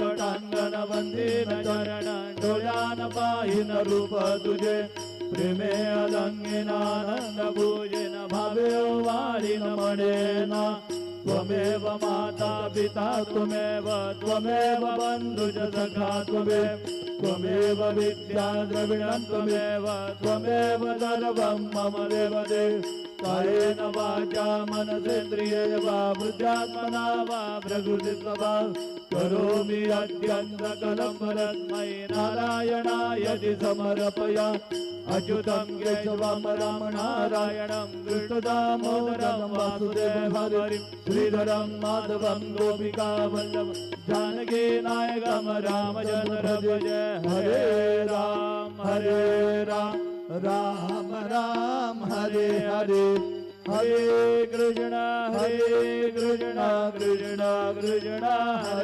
लोटांगण वंदीन चरण डोळ्यान पाहिन रूप तुझे प्रेमे अलंगिनानंद पूजेन भावे वाळीन म्हणेन त्वमेव माता पिता त्वमेव त्वमेव बंधुज सखा त्वमेव विद्या द्रविणं त्वमेव त्वमेव सर्वं मम देव देव कायेन वाचा मनसेन्द्रियेण वा बुद्ध्यात्मना वा प्रकृतिस्वभाव करोमि अद्यं सकलं परस्मै नारायणाय समर्पया अच्युतं केशवं राम नारायणं कृष्णदामोदरं वासुदेवं हरिं श्रीधरं माधवं गोपिका वल्लभं जानकी नायकं रामचन्द्र भज हरे राम राम राम हरे हरे हरे कृष्ण कृष्ण कृष्ण हरे